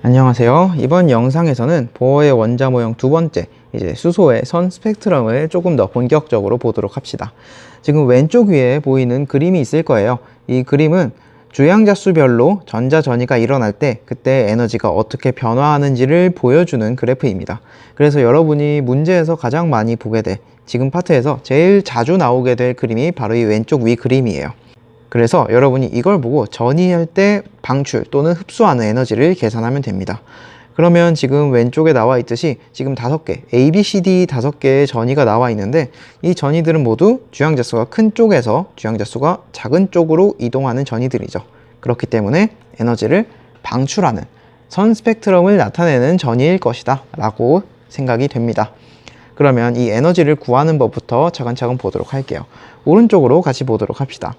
안녕하세요. 이번 영상에서는 보어의 원자 모형 두 번째, 수소의 선 스펙트럼을 조금 더 본격적으로 보도록 합시다. 지금 왼쪽 위에 보이는 그림이 있을 거예요. 이 그림은 주양자 수별로 전자 전이가 일어날 때 그때 에너지가 어떻게 변화하는지를 보여주는 그래프입니다. 그래서 여러분이 문제에서 가장 많이 보게 될 지금 파트에서 제일 자주 나오게 될 그림이 바로 이 왼쪽 위 그림이에요. 그래서 여러분이 이걸 보고 전이할 때 방출 또는 흡수하는 에너지를 계산하면 됩니다. 그러면 지금 왼쪽에 나와 있듯이 지금 5개, A, B, C, D 5개의 전이가 나와 있는데 이 전이들은 모두 주양자 수가 큰 쪽에서 주양자 수가 작은 쪽으로 이동하는 전이들이죠. 그렇기 때문에 에너지를 방출하는 선 스펙트럼을 나타내는 전이일 것이다 라고 생각이 됩니다. 그러면 이 에너지를 구하는 법부터 차근차근 보도록 할게요. 오른쪽으로 같이 보도록 합시다.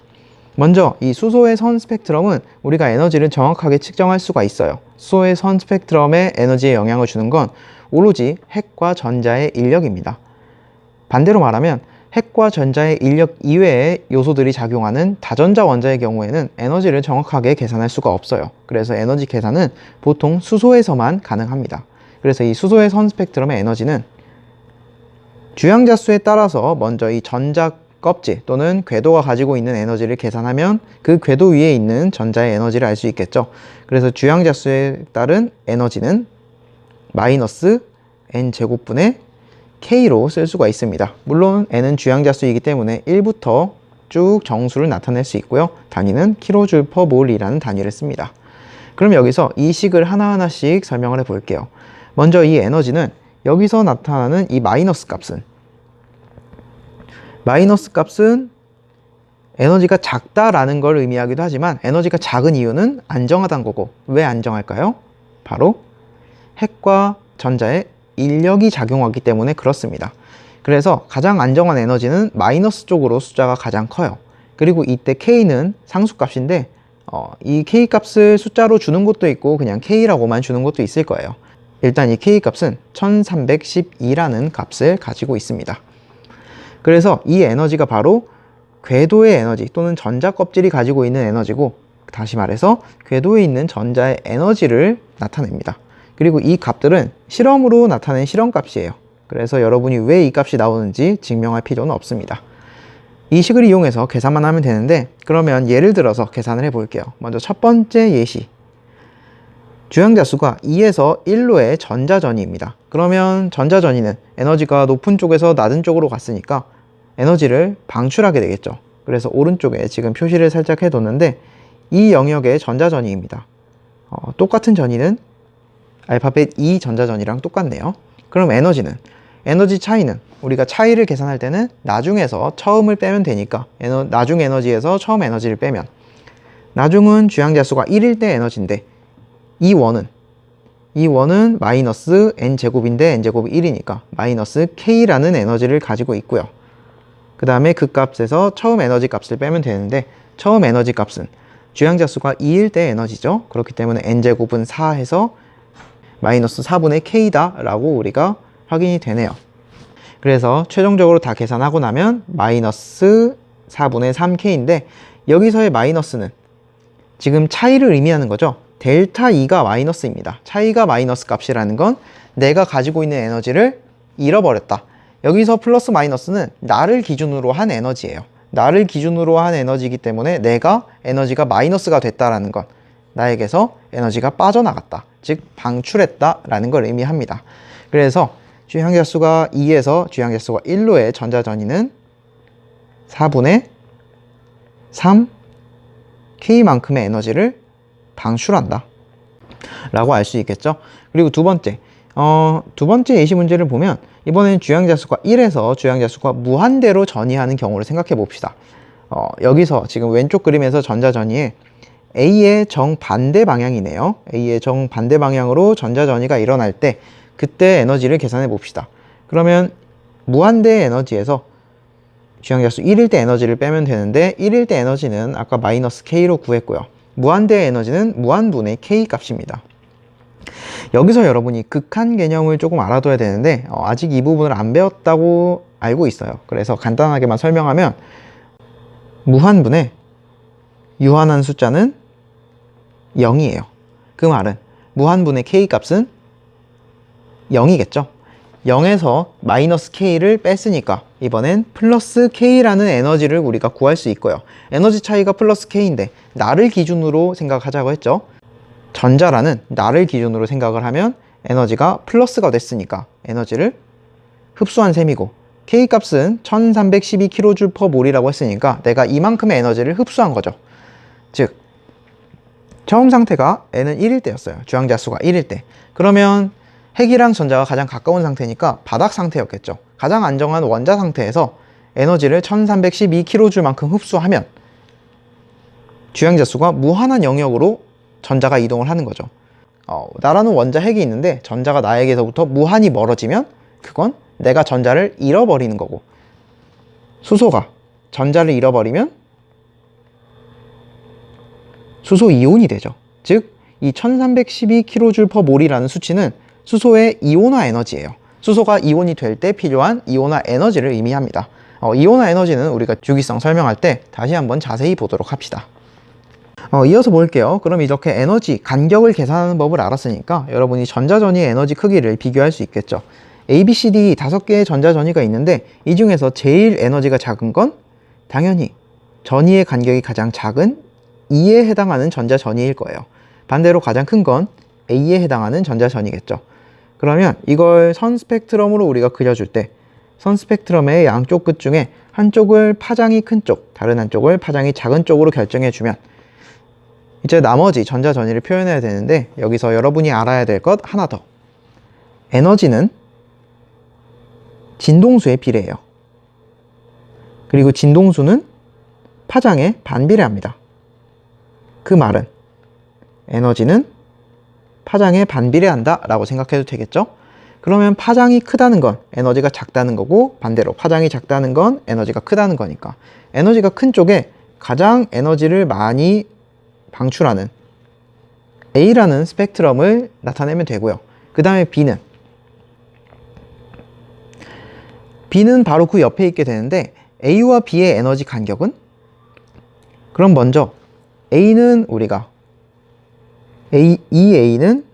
먼저 이 수소의 선 스펙트럼은 우리가 에너지를 정확하게 측정할 수가 있어요. 수소의 선 스펙트럼에 에너지에 영향을 주는 건 오로지 핵과 전자의 인력입니다. 반대로 말하면 핵과 전자의 인력 이외의 요소들이 작용하는 다전자 원자의 경우에는 에너지를 정확하게 계산할 수가 없어요. 그래서 에너지 계산은 보통 수소에서만 가능합니다. 그래서 이 수소의 선 스펙트럼의 에너지는 주양자 수에 따라서 먼저 이 전자 껍질 또는 궤도가 가지고 있는 에너지를 계산하면 그 궤도 위에 있는 전자의 에너지를 알 수 있겠죠. 그래서 주양자 수에 따른 에너지는 마이너스 n제곱분의 k로 쓸 수가 있습니다. 물론 n은 주양자 수이기 때문에 1부터 쭉 정수를 나타낼 수 있고요. 단위는 kJ/몰이라는 단위를 씁니다. 그럼 여기서 이 식을 하나하나씩 설명을 해 볼게요. 먼저 이 에너지는 여기서 나타나는 이 마이너스 값은 에너지가 작다라는 걸 의미하기도 하지만 에너지가 작은 이유는 안정하다는 거고, 왜 안정할까요? 바로 핵과 전자의 인력이 작용하기 때문에 그렇습니다. 그래서 가장 안정한 에너지는 마이너스 쪽으로 숫자가 가장 커요. 그리고 이때 K는 상수값인데 이 K 값을 숫자로 주는 것도 있고 그냥 K라고만 주는 것도 있을 거예요. 일단 이 K 값은 1312라는 값을 가지고 있습니다. 그래서 이 에너지가 바로 궤도의 에너지 또는 전자 껍질이 가지고 있는 에너지고, 다시 말해서 궤도에 있는 전자의 에너지를 나타냅니다. 그리고 이 값들은 실험으로 나타낸 실험값이에요. 그래서 여러분이 왜 이 값이 나오는지 증명할 필요는 없습니다. 이 식을 이용해서 계산만 하면 되는데, 그러면 예를 들어서 계산을 해 볼게요. 먼저 첫 번째 예시, 주양자 수가 2에서 1로의 전자전이입니다. 그러면 전자전이는 에너지가 높은 쪽에서 낮은 쪽으로 갔으니까 에너지를 방출하게 되겠죠. 그래서 오른쪽에 지금 표시를 살짝 해뒀는데 이 영역의 전자전이입니다. 똑같은 전이는 알파벳 E 전자전이랑 똑같네요. 그럼 에너지 차이는 우리가 차이를 계산할 때는 나중에서 처음을 빼면 되니까 나중 에너지에서 처음 에너지를 빼면, 나중은 주양자 수가 1일 때 에너지인데 이 원은 마이너스 n제곱인데 n제곱이 1이니까 마이너스 k라는 에너지를 가지고 있고요. 그 다음에 그 값에서 처음 에너지 값을 빼면 되는데, 처음 에너지 값은 주양자 수가 2일 때 에너지죠. 그렇기 때문에 n제곱은 4 해서 마이너스 4분의 k다 라고 우리가 확인이 되네요. 그래서 최종적으로 다 계산하고 나면 마이너스 4분의 3k인데, 여기서의 마이너스는 지금 차이를 의미하는 거죠. 델타 E가 마이너스입니다. 차이가 마이너스 값이라는 건 내가 가지고 있는 에너지를 잃어버렸다. 여기서 플러스 마이너스는 나를 기준으로 한 에너지예요. 나를 기준으로 한 에너지이기 때문에 내가 에너지가 마이너스가 됐다라는 건 나에게서 에너지가 빠져나갔다, 즉 방출했다라는 걸 의미합니다. 그래서 주양자 수가 2에서 주양자 수가 1로의 전자전이는 4분의 3 K만큼의 에너지를 방출한다 라고 알 수 있겠죠. 그리고 두 번째 예시 문제를 보면, 이번엔 주양자 수가 1에서 주양자 수가 무한대로 전이하는 경우를 생각해 봅시다. 여기서 지금 왼쪽 그림에서 전자전이에 A의 정반대 방향이네요. A의 정반대 방향으로 전자전이가 일어날 때 그때 에너지를 계산해 봅시다. 그러면 무한대의 에너지에서 주양자 수 1일 때 에너지를 빼면 되는데, 1일 때 에너지는 아까 마이너스 K로 구했고요. 무한대의 에너지는 무한분의 K 값입니다. 여기서 여러분이 극한 개념을 조금 알아둬야 되는데 아직 이 부분을 안 배웠다고 알고 있어요. 그래서 간단하게만 설명하면, 무한분의 유한한 숫자는 0이에요. 그 말은 무한분의 k 값은 0이겠죠. 0에서 마이너스 k를 뺐으니까 이번엔 플러스 k라는 에너지를 우리가 구할 수 있고요. 에너지 차이가 플러스 k인데 나를 기준으로 생각하자고 했죠. 전자라는 나를 기준으로 생각을 하면 에너지가 플러스가 됐으니까 에너지를 흡수한 셈이고, k 값은 1312kJ/몰이라고 했으니까 내가 이만큼의 에너지를 흡수한 거죠. 즉 처음 상태가 n은 1일 때였어요. 주황자 수가 1일 때. 그러면 핵이랑 전자가 가장 가까운 상태니까 바닥 상태였겠죠. 가장 안정한 원자 상태에서 에너지를 1312kJ만큼 흡수하면 주황자 수가 무한한 영역으로 전자가 이동을 하는 거죠. 나라는 원자 핵이 있는데 전자가 나에게서부터 무한히 멀어지면 그건 내가 전자를 잃어버리는 거고, 수소가 전자를 잃어버리면 수소 이온이 되죠. 즉 이 1312kJ/몰이라는 수치는 수소의 이온화 에너지예요. 수소가 이온이 될 때 필요한 이온화 에너지를 의미합니다. 이온화 에너지는 우리가 주기성 설명할 때 다시 한번 자세히 보도록 합시다. 이어서 볼게요. 그럼 이렇게 에너지 간격을 계산하는 법을 알았으니까 여러분이 전자전이의 에너지 크기를 비교할 수 있겠죠. A, B, C, D 5개의 전자전이가 있는데 이 중에서 제일 에너지가 작은 건 당연히 전이의 간격이 가장 작은 E에 해당하는 전자전이일 거예요. 반대로 가장 큰 건 A에 해당하는 전자전이겠죠. 그러면 이걸 선 스펙트럼으로 우리가 그려줄 때 선 스펙트럼의 양쪽 끝 중에 한쪽을 파장이 큰 쪽, 다른 한쪽을 파장이 작은 쪽으로 결정해 주면 이제 나머지 전자전이를 표현해야 되는데, 여기서 여러분이 알아야 될 것 하나 더. 에너지는 진동수에 비례해요. 그리고 진동수는 파장에 반비례합니다. 그 말은 에너지는 파장에 반비례한다 라고 생각해도 되겠죠? 그러면 파장이 크다는 건 에너지가 작다는 거고, 반대로 파장이 작다는 건 에너지가 크다는 거니까 에너지가 큰 쪽에 가장 에너지를 많이 방출하는 A라는 스펙트럼을 나타내면 되고요. 그 다음에 B는 바로 그 옆에 있게 되는데, A와 B의 에너지 간격은? 그럼 먼저 A는 우리가 이 A는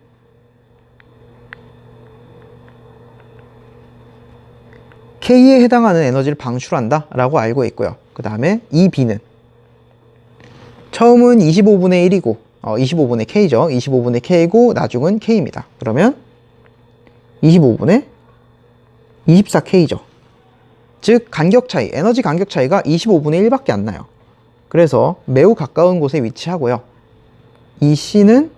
K에 해당하는 에너지를 방출한다 라고 알고 있고요. 그 다음에 이 B는 처음은 25분의 1이고 25분의 K죠. 25분의 K고 나중은 K입니다. 그러면 25분의 24K죠. 즉 간격 차이, 에너지 간격 차이가 25분의 1밖에 안 나요. 그래서 매우 가까운 곳에 위치하고요. 이 C는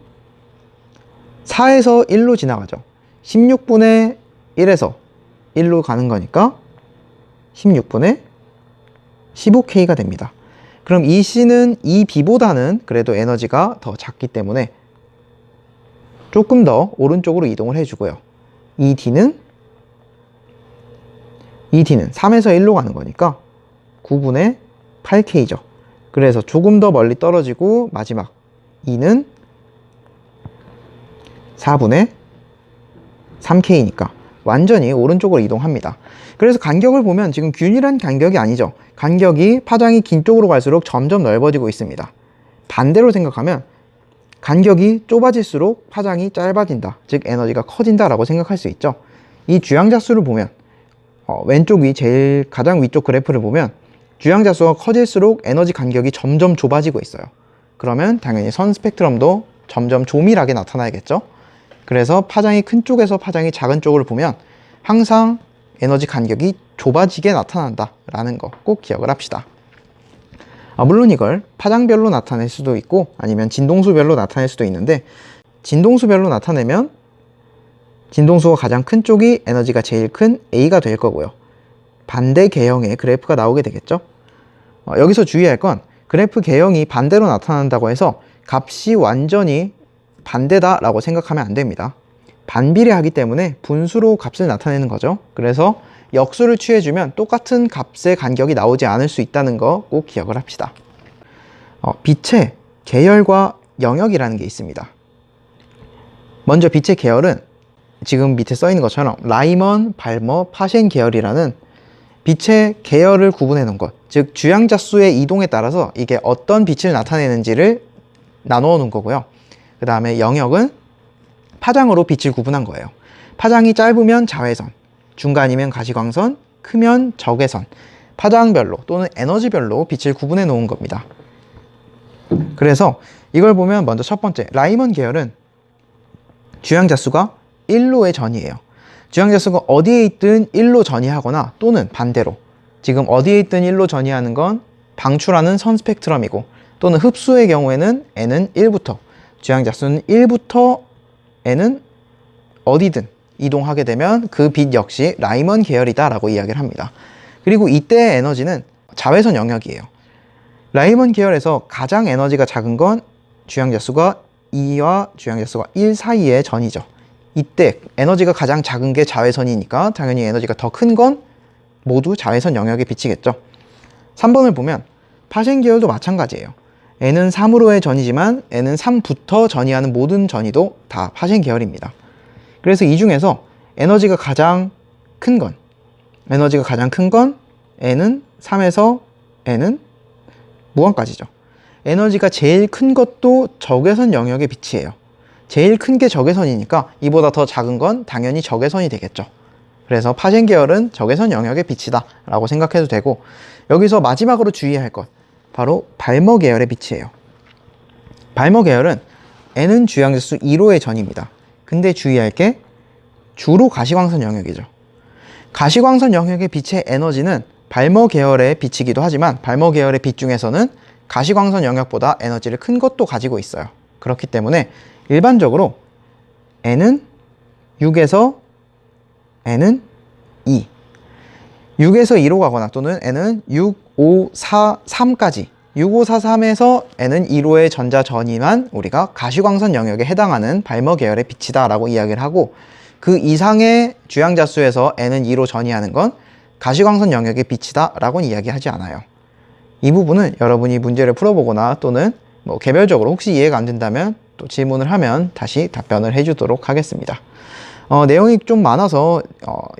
4에서 1로 지나가죠. 16분의 1에서 1로 가는 거니까 16분의 15K가 됩니다. 그럼 이 C는 이 B보다는 그래도 에너지가 더 작기 때문에 조금 더 오른쪽으로 이동을 해주고요. 이 D는 3에서 1로 가는 거니까 9분의 8K죠. 그래서 조금 더 멀리 떨어지고 마지막 E는 4분의 3K니까 완전히 오른쪽으로 이동합니다. 그래서 간격을 보면 지금 균일한 간격이 아니죠. 간격이 파장이 긴 쪽으로 갈수록 점점 넓어지고 있습니다. 반대로 생각하면 간격이 좁아질수록 파장이 짧아진다, 즉 에너지가 커진다 라고 생각할 수 있죠. 이 주양자 수를 보면 왼쪽 위 제일 가장 위쪽 그래프를 보면 주양자 수가 커질수록 에너지 간격이 점점 좁아지고 있어요. 그러면 당연히 선 스펙트럼도 점점 조밀하게 나타나야겠죠. 그래서 파장이 큰 쪽에서 파장이 작은 쪽을 보면 항상 에너지 간격이 좁아지게 나타난다 라는 거 꼭 기억을 합시다. 물론 이걸 파장별로 나타낼 수도 있고 아니면 진동수별로 나타낼 수도 있는데, 진동수별로 나타내면 진동수가 가장 큰 쪽이 에너지가 제일 큰 A가 될 거고요. 반대 개형의 그래프가 나오게 되겠죠. 여기서 주의할 건 그래프 개형이 반대로 나타난다고 해서 값이 완전히 반대다 라고 생각하면 안 됩니다. 반비례하기 때문에 분수로 값을 나타내는 거죠. 그래서 역수를 취해주면 똑같은 값의 간격이 나오지 않을 수 있다는 거 꼭 기억을 합시다. 빛의 계열과 영역이라는 게 있습니다. 먼저 빛의 계열은 지금 밑에 써 있는 것처럼 라이먼, 발머, 파셴 계열이라는 빛의 계열을 구분해 놓은 것, 즉 주양자 수의 이동에 따라서 이게 어떤 빛을 나타내는지를 나누어 놓은 거고요. 그 다음에 영역은 파장으로 빛을 구분한 거예요. 파장이 짧으면 자외선, 중간이면 가시광선, 크면 적외선, 파장별로 또는 에너지별로 빛을 구분해 놓은 겁니다. 그래서 이걸 보면 먼저 첫 번째, 라이먼 계열은 주양자수가 1로의 전이에요. 주양자수가 어디에 있든 1로 전이하거나 또는 반대로 지금 어디에 있든 1로 전이하는 건 방출하는 선 스펙트럼이고, 또는 흡수의 경우에는 n은 1부터, 주양자수는 1부터 n은 어디든 이동하게 되면 그 빛 역시 라이먼 계열이다 라고 이야기를 합니다. 그리고 이때의 에너지는 자외선 영역이에요. 라이먼 계열에서 가장 에너지가 작은 건 주양자수가 2와 주양자수가 1 사이의 전이죠. 이때 에너지가 가장 작은 게 자외선이니까 당연히 에너지가 더 큰 건 모두 자외선 영역에 비치겠죠. 3번을 보면 파생 계열도 마찬가지예요. n은 3으로의 전이지만 n은 3부터 전이하는 모든 전이도 다 파생 계열입니다. 그래서 이 중에서 에너지가 가장 큰 건 n은 3에서 n은 무한까지죠. 에너지가 제일 큰 것도 적외선 영역의 빛이에요. 제일 큰 게 적외선이니까 이보다 더 작은 건 당연히 적외선이 되겠죠. 그래서 파생 계열은 적외선 영역의 빛이다 라고 생각해도 되고, 여기서 마지막으로 주의해야 할 것, 바로 발머 계열의 빛이에요. 발머 계열은 n은 주양자수 2로의 전입니다. 근데 주의할 게 주로 가시광선 영역이죠. 가시광선 영역의 빛의 에너지는 발머 계열의 빛이기도 하지만 발머 계열의 빛 중에서는 가시광선 영역보다 에너지를 큰 것도 가지고 있어요. 그렇기 때문에 일반적으로 n은 6에서 n은 2, 6에서 2로 가거나 또는 n은 6, 5, 4, 3까지 6, 5, 4, 3에서 n은 2로의 전자 전이만 우리가 가시광선 영역에 해당하는 발머 계열의 빛이다 라고 이야기를 하고, 그 이상의 주양자수에서 n은 2로 전이하는 건 가시광선 영역의 빛이다 라고는 이야기하지 않아요. 이 부분은 여러분이 문제를 풀어보거나 또는 개별적으로 혹시 이해가 안 된다면 또 질문을 하면 다시 답변을 해주도록 하겠습니다. 내용이 좀 많아서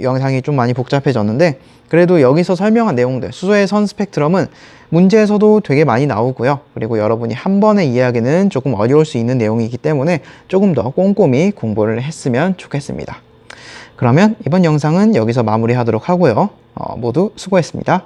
영상이 좀 많이 복잡해졌는데, 그래도 여기서 설명한 내용들, 수소의 선 스펙트럼은 문제에서도 되게 많이 나오고요. 그리고 여러분이 한 번에 이해하기는 조금 어려울 수 있는 내용이기 때문에 조금 더 꼼꼼히 공부를 했으면 좋겠습니다. 그러면 이번 영상은 여기서 마무리하도록 하고요. 모두 수고했습니다.